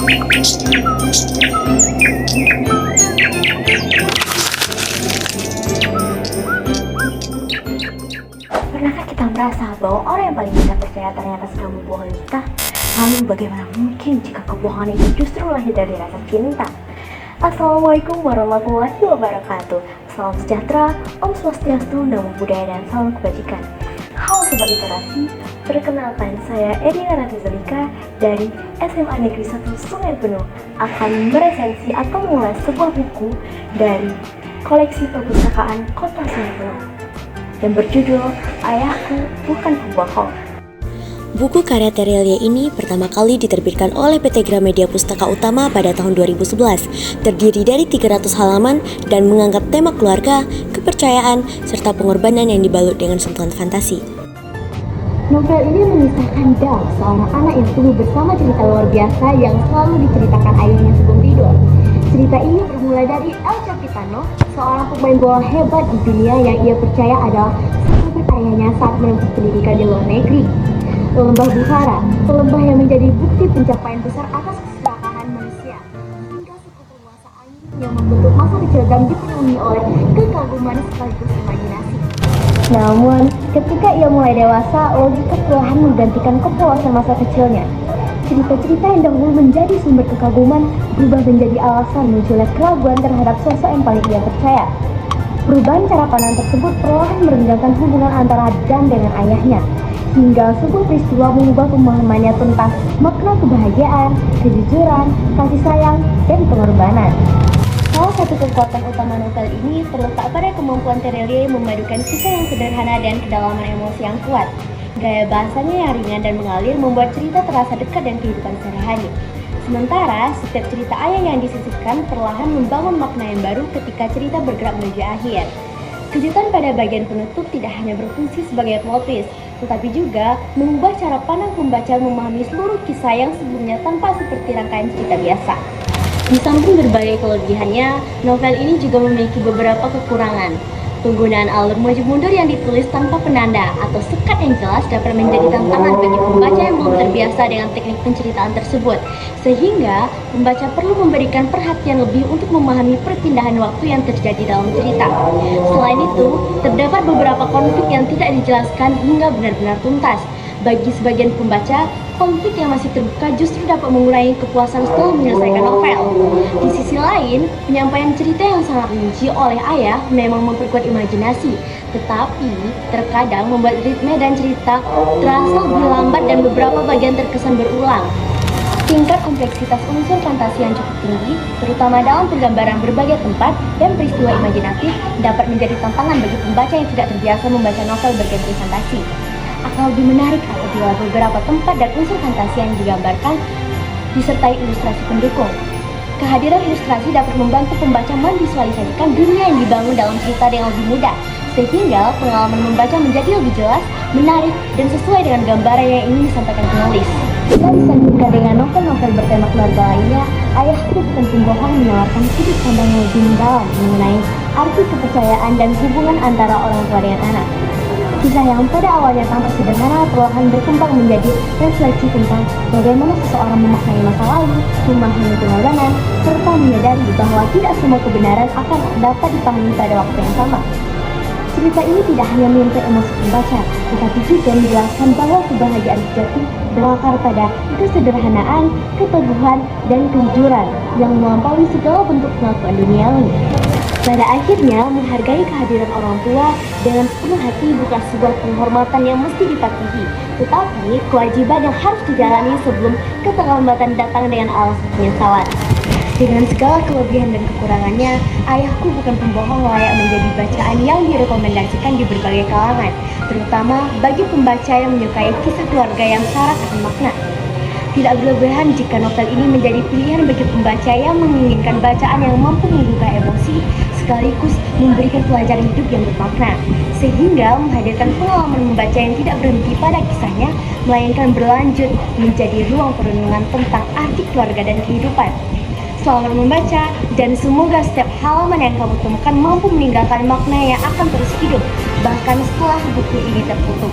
Pernahkah kita merasa bahwa orang yang paling kita percaya ternyata sedang membohongi kita? Lalu bagaimana mungkin jika kebohongan itu justru lahir dari rasa cinta? Assalamualaikum warahmatullahi wabarakatuh. Salam sejahtera, Om Swastiastu, Namo Buddhaya, dan salam kebajikan. Halo Sobat Literasi, perkenalkan saya Edina Ratizalika dari SMA Negeri 1 Sungai Penuh akan meresensi atau mengulas sebuah buku dari koleksi perpustakaan Kota Sungai Penuh yang berjudul Ayahku Bukan Pembohong. Buku karya Terelia ini pertama kali diterbitkan oleh PT Gramedia Pustaka Utama pada tahun 2011, terdiri dari 300 halaman dan mengangkat tema keluarga, kepercayaan, serta pengorbanan yang dibalut dengan sentuhan fantasi. Novel ini mengisahkan Dal, seorang anak yang tumbuh bersama cerita luar biasa yang selalu diceritakan ayahnya sebelum tidur. Cerita ini bermula dari El Capitano, seorang pemain bola hebat di dunia yang ia percaya adalah sahabat ayahnya saat menempuh pendidikan di luar negeri. Lembah Bukhara, lembah yang menjadi bukti pencapaian besar atas keserakahan manusia, hingga suku penguasa angin yang membentuk masa kecil dan dipenuhi oleh kekaguman sekaligus imajinasi. Namun, ketika ia mulai dewasa, logika perlahan menggantikan kepuasan masa kecilnya. Cerita-cerita yang dahulu menjadi sumber kekaguman berubah menjadi alasan munculnya keraguan terhadap sosok yang paling ia percaya. Perubahan cara pandang tersebut perlahan merenggangkan hubungan antara Dan dengan ayahnya, hingga sebuah peristiwa mengubah pemahamannya tentang makna kebahagiaan, kejujuran, kasih sayang, dan pengorbanan. Salah satu kekuatan utama novel ini terletak pada kemampuan Terelia memadukan kisah yang sederhana dan kedalaman emosi yang kuat. Gaya bahasanya yang ringan dan mengalir membuat cerita terasa dekat dengan kehidupan sehari-hari. Sementara, setiap cerita ayah yang disisipkan perlahan membangun makna yang baru ketika cerita bergerak menuju akhir. Kejutan pada bagian penutup tidak hanya berfungsi sebagai plot twist, tetapi juga mengubah cara pandang pembaca memahami seluruh kisah yang sebelumnya tanpa seperti rangkaian cerita biasa. Di samping berbagai kelebihannya, novel ini juga memiliki beberapa kekurangan. Penggunaan alur maju mundur yang ditulis tanpa penanda atau sekat yang jelas dapat menjadi tantangan bagi pembaca yang belum terbiasa dengan teknik penceritaan tersebut, sehingga pembaca perlu memberikan perhatian lebih untuk memahami perpindahan waktu yang terjadi dalam cerita. Selain itu, terdapat beberapa konflik yang tidak dijelaskan hingga benar-benar tuntas. Bagi sebagian pembaca, konflik yang masih terbuka justru dapat mengurangi kepuasan setelah menyelesaikan novel. Di sisi lain, penyampaian cerita yang sangat rinci oleh ayah memang memperkuat imajinasi, tetapi terkadang membuat ritme dan cerita terasa lebih lambat dan beberapa bagian terkesan berulang. Tingkat kompleksitas unsur fantasi yang cukup tinggi, terutama dalam penggambaran berbagai tempat dan peristiwa imajinatif, dapat menjadi tantangan bagi pembaca yang tidak terbiasa membaca novel bergenre fantasi. Akan lebih menarik apabila beberapa tempat dan unsur fantasi yang digambarkan disertai ilustrasi pendukung. Kehadiran ilustrasi dapat membantu pembaca memvisualisasikan dunia yang dibangun dalam cerita dengan lebih mudah, sehingga pengalaman membaca menjadi lebih jelas, menarik, dan sesuai dengan gambaran yang ingin disampaikan penulis. Jika disandingkan dengan novel-novel bertema keluarga lainnya, Ayahku Bukan Pembohong menawarkan sudut pandang yang lebih mendalam mengenai arti kepercayaan dan hubungan antara orang tua dengan anak. Kisah yang pada awalnya tampak sederhana perlahan berkembang menjadi refleksi tentang bagaimana seseorang memaknai masa lalu, memahami pengorbanan, serta menyadari bahwa tidak semua kebenaran akan dapat dipahami pada waktu yang sama. Cerita ini tidak hanya menyentuh emosi pembaca, tetapi juga menjelaskan bahwa kebahagiaan sejati berakar pada kesederhanaan, keteguhan, dan kejujuran yang melampaui segala bentuk pengakuan duniawi. Pada akhirnya, menghargai kehadiran orang tua dengan sepenuh hati bukan sebuah penghormatan yang mesti dipatuhi, tetapi kewajiban yang harus dijalani sebelum keterlambatan datang dengan alasan penyesalan. Dengan segala kelebihan dan kekurangannya, Ayahku Bukan Pembohong layak menjadi bacaan yang direkomendasikan di berbagai kalangan, terutama bagi pembaca yang menyukai kisah keluarga yang syarat akan makna. Tidak berlebihan jika novel ini menjadi pilihan bagi pembaca yang menginginkan bacaan yang mampu menggugah emosi, sekaligus memberikan pelajaran hidup yang bermakna, sehingga menghadirkan pengalaman membaca yang tidak berhenti pada kisahnya, melainkan berlanjut menjadi ruang perenungan tentang arti keluarga dan kehidupan. Selamat membaca, dan semoga setiap halaman yang kamu temukan mampu meninggalkan makna yang akan terus hidup, bahkan setelah buku ini tertutup.